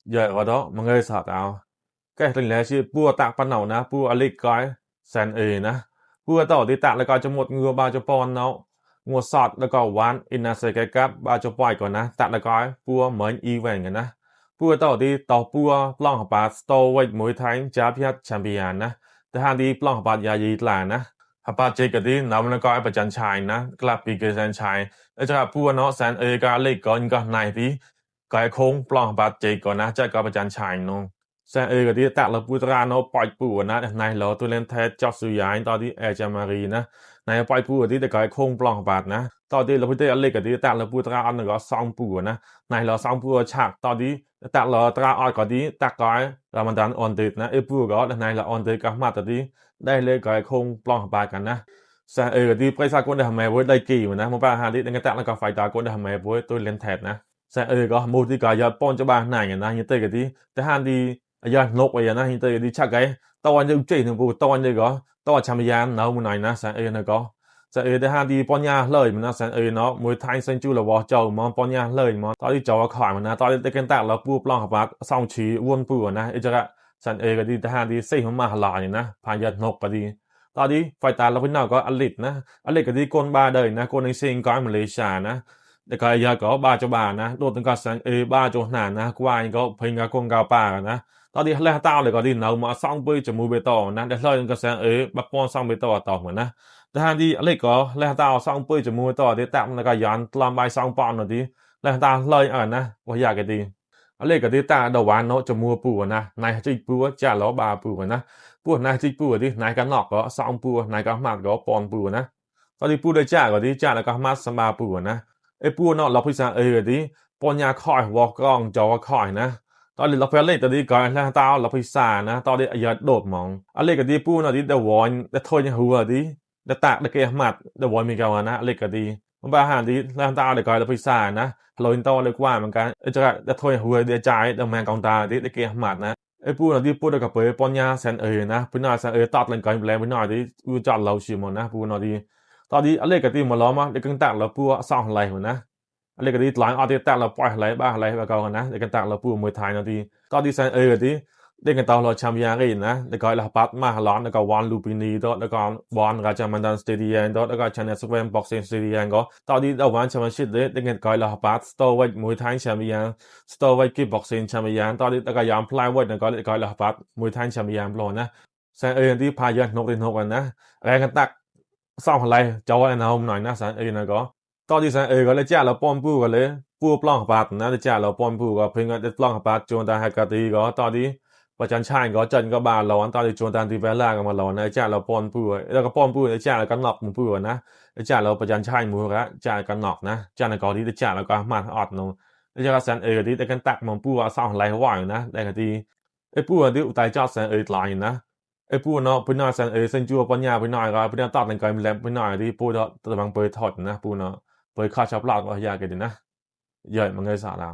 giờ ở đó mà người sợ tao cái tình lẽ chứ bùa tạc pan nào na bùa alic cái sen na bùa tao đi tạc lại coi cho một người ba cho pon nó ngua sọtแล้วก็วันอินนาเซกกับบาจะปล่อยก่อนนะตัดแล้วก็ปัวเหมือนอีเวนกันนะปัวต่อที่ต่อปัวปล้องปาสโตไว้มวยไทยจ้าพิยัดแชมเปี้ยนนะแต่ทางที่ปล้องปายายีตลานะฮับปาเจกันที่นำแล้วก็ประจันชัยนะกลับปีเกษนชัยแล้วจะปัวเนาะแสนก็เล็กก่อนก็ในที่ก็คงปล้องปาเจก่อนนะจะก็ประจันชัยน้องแสนก็ที่ตัดแล้วปัวตราเนาะปล่อยปัวนะในเราตัวเล่นแท้จอสุยายตอนที่จามารีนะในปล่อยปัวที่แต่ก็คงปล้องปาดนะตอนที่เราพูดถึงเล็กก็ที่ตัดแล้วปัวตราอันนั้นก็สองปัวนะในเราสองปัวฉากตอนที่ตัดเราตราออดก็ที่ตัดก็เรามันดันออนติดนะปัวก็ในเราออนติดก็มาตอนที่ได้เลยก็คงปล้องปาดกันนะแสนที่ไปสักคนได้ทำไมไว้ได้กี่มันนะมันป้าหาที่ในกระตัดแล้วก็ไฟตาคนได้ทำไมไว้ตัวเล่นแทนนะแสนก็มูที่ก็ยอดป้อนจะบ้านไหนนะยังเตะกันที่แต่หันที่ยอดนกไปนะยังเตะที่ชักไงตอนจะเจ๋งถึงปูตอนจะก็ตอนชามยานเนามันหน่อยนะแสนนะก็แสนแต่หันที่ป้อนยาเลยมันนะแสนเนาะมวยไทยเซนจูเราบอกเจ้ามองป้อนยาเลยมองตอนที่เจ้าขายมันนะตอนที่เตะกันตัดเราปูปล้องกับปากส่องชีวนปูนะจะก็แสนก็ที่แต่หันที่เสียงมาหลายนะพายอดนกก็ดีตอนนี้ไฟตาเราพี่น้องก็อลิตนะอลิตก็ที่ก้นบาเดินนะก้นในเซิงก้อยมาเลเซียนะแต่ก็ยาก็บาจบานะโดนตั้งแต่แสนบาจหนานะกวายก็เพิ่งก็คงกาปากันนะตอนนี้แรกตาเลยก็ที่เนามาซ่องปื้จมูกไปต่อนะแต่เลยก็แสนบักปอนซ่องไปต่อเหมือนนะแต่ทางที่อลิตก็แรกตาซ่องปื้จมูกต่อที่ตักมันก็ย้อนลำใบซ่องปอนหน่อยที่แรกตาเลยนะว่าอยากกันดีอลิตก็ที่ตาดวานเนาะจมูกปูนะนายจิปูจ่าล้อบาปูนะปูนายจิปูที่นายกันนอกก็ซ่องปูนายก็มากก็ปอนปูนะตอนที่ปูได้จ่าก็ที่จ่าแล้วก็มาสมาปูนะปูเนาะเราพิจารณาที่ปอนยาคอยวอกกองจอคอยนะตอนนี้เราเพลเล่ตอนนี้ก่อนแล้วตาเราพิจารณานะตอนนี้อยากโดดมองอะไรก็ดีปูเนาะที่เดวอนเดทอยหัวที่เดตากเดเกะมัดเดวอนมีกันนะอะไรก็ดีมันบาหาที่แล้วตาเลยก่อนเราพิจารณานะเราอินโตเลยกว่าเหมือนกันจะเดทอยหัวเดจ่ายเดแมงกองตาที่เดเกะมัดนะปูเนาะที่ปูได้กับเปย์ปอนยาแสนนะปูน่าแสนตัดเลยก่อนแล้วปูน่าที่อูจัดเราชิมนะปูเนาะที่ตอนนี้อะไรก็ดีมาล้อมาเด็กกันตักเราปูซ่องอะไรเหมือนนะอะไรก็ดีหลังเอาที่ตักเราปล่อยอะไรบ้างอะไรแบบกันนะเด็กกันตักเราปูมวยไทยเนาะที่ตอนที่แสนก็ดีเด็กกันตาเราแชมป์ยังไงนะแล้วก็เราปัดมาล้อนแล้วก็วอนลูปินีแล้วก็วอนราชมันดันสเตเดียนแล้วก็ชนะสเวนบ็อกซิ่งสเตเดียนก็ตอนนี้เราวันแชมเปี้ยนชิพเด็กกันก็เราปัดสโตไว้มวยไทยแชมป์ยังสโตไว้กิ๊บบ็อกซิ่งแชมป์ยังตอนนี้แล้วก็ยามพลายไว้แล้วก็เราปัดมวยไทยแชมป์ยังโปรนะแสนที่พายนกกันนะแรงกันตักซ่อมอะไรจะว่าเราหน่อยนะแสนนะก็ตอนที่แสนก็เลยจ้าเราป้อมปูกันเลยปูปล้องปัดนะจ้าเราป้อมปูก็เพิ่งจะปล้องปัดจนตาฮักกะตีก็ตอนนี้ประจันชัยก็จันก็บาเราตอนที่จนตาที่เวลากันมาเรานะจ้าเราป้อมปูแล้วก็ป้อมปูจ้าเราก็หนอกมือปูนะจ้าเราประจันชัยมือละจ้าก็หนอกนะจ้าในกอที่จ้าเราก็มาอดนงแล้วจ้าแสนที่แต่กันตักมันปูซ่อมอะไรว่าอยู่นะแต่ก็ที่ปูที่อุตัยจอดแสนหลายนะปูเนาะพี่น้อยแสนเซนจูปัญญาพี่น้อยก็พี่น้อยตัดในการแลพี่น้อยที่ปูตะบังเปิดถอดนะปูเนาะเปิดข้าชอบลากก็อยากกันดีนะใหญ่มันเงยสาเรา